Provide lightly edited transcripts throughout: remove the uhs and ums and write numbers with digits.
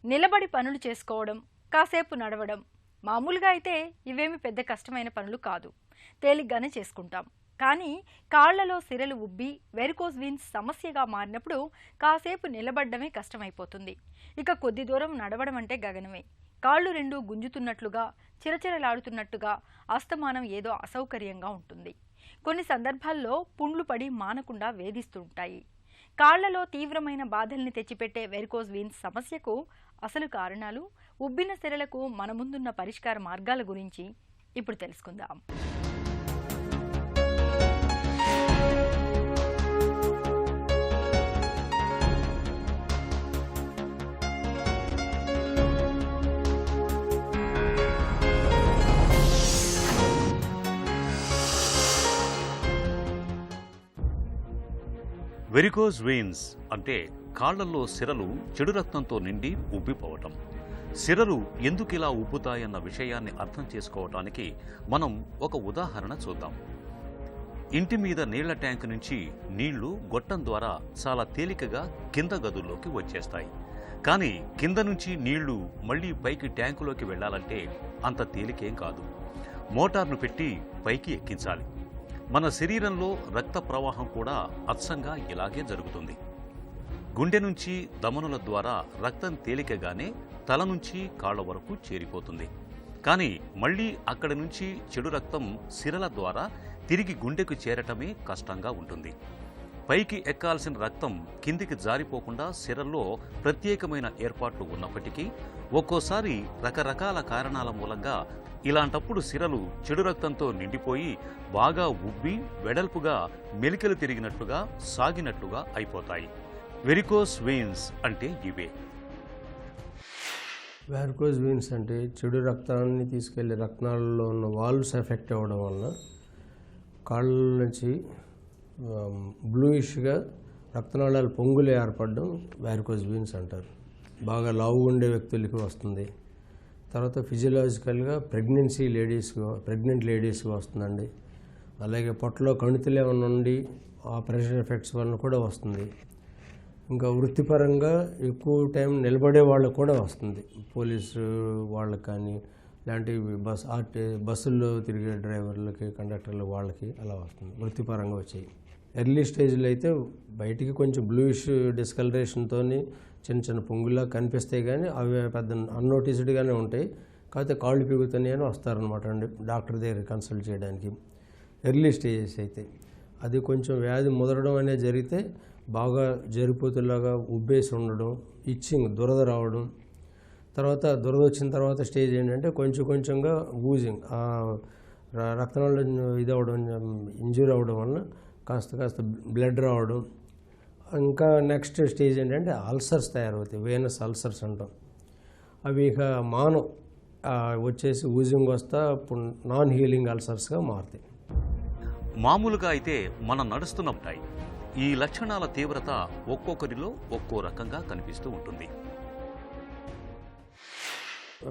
నిలబడి పనులు చేసుకోవడం, కాసేపు నడవడం. మామూలుగా అయితే ఇవేమి పెద్ద కష్టమైన పనులు కాదు, తేలిగ్గానే చేసుకుంటాం. కానీ కాళ్లలో సిరలు ఉబ్బి వెరికోస్ వీన్స్ సమస్యగా మారినప్పుడు కాసేపు నిలబడ్డమే కష్టమైపోతుంది. ఇక కొద్ది దూరం నడవడం అంటే గగనమే. కాళ్ళు రెండు గుంజుతున్నట్లుగా, చిరచిరలాడుతున్నట్టుగా, అస్తమానం ఏదో అసౌకర్యంగా ఉంటుంది. కొన్ని సందర్భాల్లో పుండ్లు పడి మానకుండా వేధిస్తుంటాయి. కాళ్లలో తీవ్రమైన బాధల్ని తెచ్చిపెట్టే వెరికోస్ వీన్స్ సమస్యకు అసలు కారణాలు, ఉబ్బిన సిరలకు మన ముందున్న పరిష్కార మార్గాల గురించి ఇప్పుడు తెలుసుకుందాం. వెరికోస్ వెయిన్స్ అంటే కాళ్లలో సిరలు చెడు రక్తంతో నిండి ఉబ్బిపోవటం. సిరలు ఎందుకు ఇలా ఉబ్బుతాయన్న విషయాన్ని అర్థం చేసుకోవటానికి మనం ఒక ఉదాహరణ చూద్దాం. ఇంటి మీద నీళ్ల ట్యాంక్ నుంచి నీళ్లు గొట్టం ద్వారా చాలా తేలికగా కింద గదుల్లోకి వచ్చేస్తాయి. కానీ కింద నుంచి నీళ్లు మళ్లీ పైకి ట్యాంకులోకి వెళ్లాలంటే అంత తేలికేం కాదు. మోటార్ను పెట్టి పైకి ఎక్కించాలి. మన శరీరంలో రక్త ప్రవాహం కూడా అచ్చంగా ఇలాగే జరుగుతుంది. గుండె నుంచి ధమనుల ద్వారా రక్తం తేలికగానే తల నుంచి కాళ్ల వరకు చేరిపోతుంది. కానీ మళ్లీ అక్కడి నుంచి చెడు రక్తం సిరల ద్వారా తిరిగి గుండెకు చేరటమే కష్టంగా ఉంటుంది. పైకి ఎక్కాల్సిన రక్తం కిందికి జారిపోకుండా సిరల్లో ప్రత్యేకమైన ఏర్పాట్లు ఉన్నప్పటికీ ఒక్కోసారి రకరకాల కారణాల మూలంగా ఇలాంటప్పుడు సిరలు చెడు రక్తంతో నిండిపోయి బాగా ఉబ్బి వెడల్పుగా మెలికలు తిరిగినట్లుగా సాగినట్లుగా అయిపోతాయి. వెరికోస్ వెయిన్స్ అంటే ఇవే. వెరికోస్ వెయిన్స్ అంటే చెడు రక్తాన్ని తీసుకెళ్లే రక్తాలలో ఉన్న వాల్వ్స్ ఎఫెక్ట్ అవ్వడం వలన కాళ్ళ నుంచి బ్లూయిష్గా రక్తనాళాలు పొంగులు ఏర్పడడం వెరికోస్ వెయిన్స్ అంటారు. బాగా లావు ఉండే వ్యక్తులకి వస్తుంది. తర్వాత ఫిజియలాజికల్గా ప్రెగ్నెంట్ లేడీస్కి వస్తుందండి. అలాగే పొట్టలో కణితులు ఏమైనా ఉండి ఆ ప్రెషర్ ఎఫెక్ట్స్ వలన కూడా వస్తుంది. ఇంకా వృత్తిపరంగా ఎక్కువ టైం నిలబడే వాళ్ళకు కూడా వస్తుంది. పోలీసు వాళ్ళకి కానీ ఇలాంటి బస్సుల్లో తిరిగే డ్రైవర్లకి, కండక్టర్లు వాళ్ళకి అలా వస్తుంది. వృత్తిపరంగా వచ్చాయి. ఎర్లీ స్టేజ్లో అయితే బయటికి కొంచెం బ్లూయిష్ డిస్కలరేషన్తో చిన్న చిన్న పొంగుల్లా కనిపిస్తాయి, కానీ అవి పెద్ద అన్నోటీస్డ్గానే ఉంటాయి. కాకపోతే కాళ్ళు పిగుతున్నాయి అని వస్తారనమాట అండి డాక్టర్ దగ్గర కన్సల్ట్ చేయడానికి. ఎర్లీ స్టేజెస్ అయితే అది కొంచెం వ్యాధి ముదరడం అనేది జరిగితే బాగా జరిపోతులాగా ఉబ్బేసి ఉండడం, ఇచ్చింగ్ దురద రావడం. తర్వాత దురద వచ్చిన తర్వాత స్టేజ్ ఏంటంటే కొంచెంగా ఊజింగ్, రక్తంలో ఇంజ్యూరీ అవ్వడం వలన కాస్త బ్లడ్ రావడం. ఇంకా నెక్స్ట్ స్టేజ్ ఏంటంటే అల్సర్స్ తయారవుతాయి, వేనస్ అల్సర్స్ అంటాం. అవి ఇక మానం వచ్చేసి ఊజింగ్ వస్తా నాన్ హీలింగ్ అల్సర్స్గా మారుతాయి. మామూలుగా అయితే మనం నడుస్తున్నప్పుడై ఈ లక్షణాల తీవ్రత ఒక్కొక్కరిలో ఒక్కో రకంగా కనిపిస్తూ ఉంటుంది.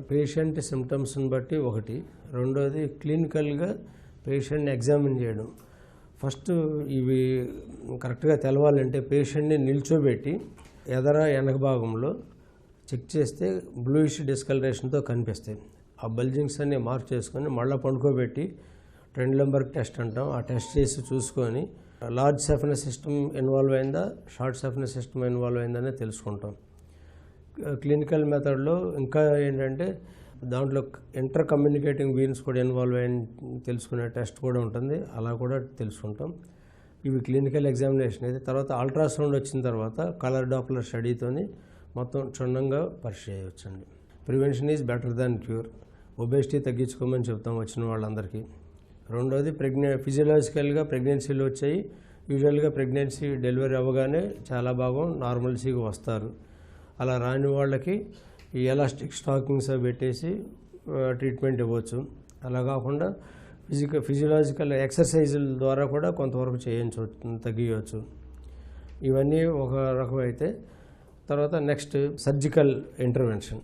పేషెంట్ సిమ్టమ్స్ని బట్టి ఒకటి. రెండోది క్లినికల్గా పేషెంట్ని ఎగ్జామిన్ చేయడం. ఫస్ట్ ఇవి కరెక్ట్గా తెలవాలంటే పేషెంట్ని నిల్చోబెట్టి వెనక భాగంలో చెక్ చేస్తే బ్లూయిష్ డిస్కలరేషన్తో కనిపిస్తాయి. ఆ బల్జింగ్స్ అన్ని మార్క్ చేసుకొని మళ్ళీ పండుకోబెట్టి ట్రెండ్లెంబర్గ్ టెస్ట్ అంటాం, ఆ టెస్ట్ చేసి చూసుకొని లార్జ్ సెఫనస్ సిస్టమ్ ఇన్వాల్వ్ అయిందా, షార్ట్ సెఫనస్ సిస్టమ్ ఇన్వాల్వ్ అయిందనే తెలుసుకుంటాం. క్లినికల్ మెథడ్లో ఇంకా ఏంటంటే దాంట్లో ఇంటర్ కమ్యూనికేటింగ్ వీన్స్ కూడా ఇన్వాల్వ్ అయిన తెలుసుకునే టెస్ట్ కూడా ఉంటుంది, అలా కూడా తెలుసుకుంటాం. ఇవి క్లినికల్ ఎగ్జామినేషన్ అయితే. తర్వాత అల్ట్రాసౌండ్ వచ్చిన తర్వాత కలర్ డాప్లర్ స్టడీతోని మొత్తం క్షుణ్ణంగా పరీక్ష చేయవచ్చండి. Prevention is better than cure. Obesity తగ్గించుకోమని చెప్తాం వచ్చిన వాళ్ళందరికీ. రెండోది ఫిజియలాజికల్గా ప్రెగ్నెన్సీలు వచ్చాయి. యూజువల్గా ప్రెగ్నెన్సీ డెలివరీ అవ్వగానే చాలా భాగం నార్మల్సీగా వస్తారు. అలా రాని వాళ్ళకి ఈ ఎలాస్టిక్ స్టాకింగ్స్ పెట్టేసి ట్రీట్మెంట్ ఇవ్వచ్చు. అలా కాకుండా ఫిజియలాజికల్ ఎక్సర్సైజుల ద్వారా కూడా కొంతవరకు తగ్గించవచ్చు. ఇవన్నీ ఒక రకం అయితే. తర్వాత నెక్స్ట్ సర్జికల్ ఇంటర్వెన్షన్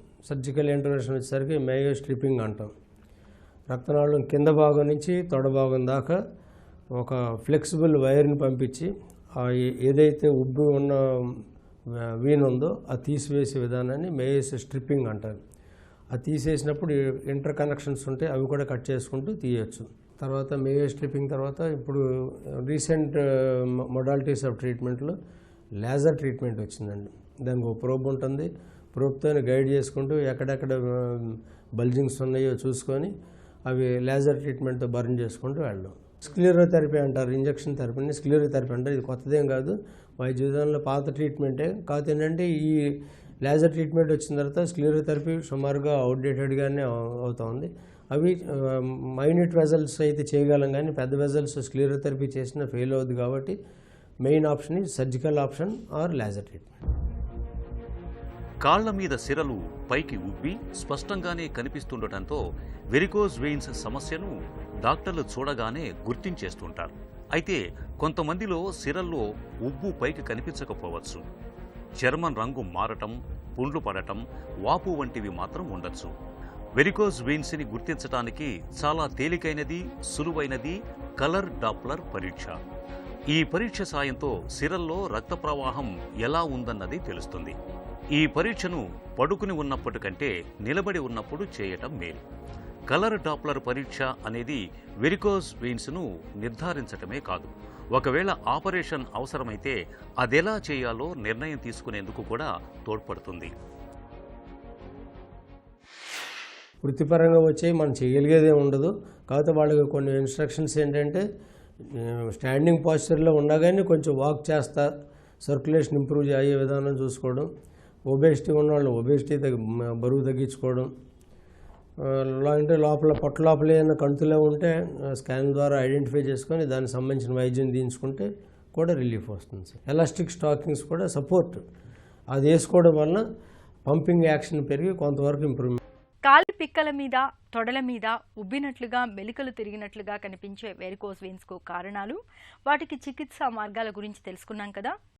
వచ్చేసరికి మేయో స్ట్రిప్పింగ్ అంటాం. రక్తనాళం కింద భాగం నుంచి తొడ భాగం దాకా ఒక ఫ్లెక్సిబుల్ వైర్ని పంపించి ఏదైతే ఉబ్బి ఉన్న వీన్ ఉందో అది తీసివేసే విధానాన్ని మేయోసిస్ స్ట్రిప్పింగ్ అంటారు. అది తీసేసినప్పుడు ఇంటర్ కనెక్షన్స్ ఉంటాయి, అవి కూడా కట్ చేసుకుంటూ తీయచ్చు. తర్వాత మేయో స్ట్రిప్పింగ్ తర్వాత ఇప్పుడు రీసెంట్ మొడాలిటీస్ ఆఫ్ ట్రీట్మెంట్లో లేజర్ ట్రీట్మెంట్ వచ్చిందండి. దానికి ఒక ప్రోబ్ ఉంటుంది, ప్రోబ్తో గైడ్ చేసుకుంటూ ఎక్కడెక్కడ బల్జింగ్స్ ఉన్నాయో చూసుకొని అవి లేజర్ ట్రీట్మెంట్తో బర్న్ చేసుకుంటూ వెళ్ళడం. స్క్లిరోథెరపీ అంటారు, ఇంజక్షన్ థెరపీని స్క్లిరోథెరపీ అంటారు. ఇది కొత్తదేం కాదు, వైద్య విధానంలో పాత ట్రీట్మెంటే. కాకపోతే ఏంటంటే ఈ లేజర్ ట్రీట్మెంట్ వచ్చిన తర్వాత స్క్లిరోథెరపీ సుమారుగా అవుట్డేటెడ్గానే అవుతుంది. అవి మైన్యూట్ వెజల్స్ అయితే చేయగలం, కానీ పెద్ద వెజల్స్ స్క్లిరోథెరపీ చేసినా ఫెయిల్ అవుతుంది. కాబట్టి మెయిన్ ఆప్షన్ ఈ surgical option or laser treatment. కాళ్ల మీద సిరలు పైకి ఉబ్బి స్పష్టంగానే కనిపిస్తుండటంతో వెరికోజ్ వెయిన్స్ సమస్యను డాక్టర్లు చూడగానే గుర్తించేస్తుంటారు. అయితే కొంతమందిలో సిరల్లో ఉబ్బు పైకి కనిపించకపోవచ్చు. చర్మం రంగు మారటం, పుండ్లు పడటం, వాపు వంటివి మాత్రం ఉండొచ్చు. వెరికోజ్ వెయిన్స్ని గుర్తించడానికి చాలా తేలికైనది, సులువైనది కలర్ డాప్లర్ పరీక్ష. ఈ పరీక్ష సాయంతో సిరల్లో రక్త ప్రవాహం ఎలా ఉందన్నది తెలుస్తుంది. ఈ పరీక్షను పడుకుని ఉన్నప్పటికంటే నిలబడి ఉన్నప్పుడు చేయటం మేలు. కలర్ డాప్లర్ పరీక్ష అనేది వెరికోజ్ వెయిన్స్ను నిర్ధారించటమే కాదు, ఒకవేళ ఆపరేషన్ అవసరమైతే అదెలా చేయాలో నిర్ణయం తీసుకునేందుకు కూడా తోడ్పడుతుంది. వృత్తిపరంగా వచ్చే మనం చేయగలిగేదే ఉండదు. కాకపోతే వాళ్ళకి కొన్ని ఇన్స్ట్రక్షన్స్ ఏంటంటే స్టాండింగ్ పాస్చర్లో ఉండగానే కొంచెం వాక్ చేస్తా సర్క్యులేషన్ ఇంప్రూవ్ అయ్యే విధానం చూసుకోవడం, ఒబేసిటీ ఉన్న వాళ్ళు ఒబేసిటీ బరువు తగ్గించుకోవడం, అంటే లోపల పొట్ట లోపల ఏమైనా కంతులే ఉంటే స్కాన్ ద్వారా ఐడెంటిఫై చేసుకొని దానికి సంబంధించిన వైద్యం తీయించుకుంటే కూడా రిలీఫ్ వస్తుంది. ఎలాస్టిక్ స్టాకింగ్స్ కూడా సపోర్ట్ అది వేసుకోవడం వల్ల పంపింగ్ యాక్షన్ పెరిగి కొంతవరకు ఇంప్రూవ్మెంట్. కాలి పిక్కల మీద, తొడల మీద ఉబ్బినట్లుగా మెలికలు తిరిగినట్లుగా కనిపించే వెరికోజ్ వెయిన్స్కు కారణాలు, వాటికి చికిత్సా మార్గాల గురించి తెలుసుకున్నాం కదా.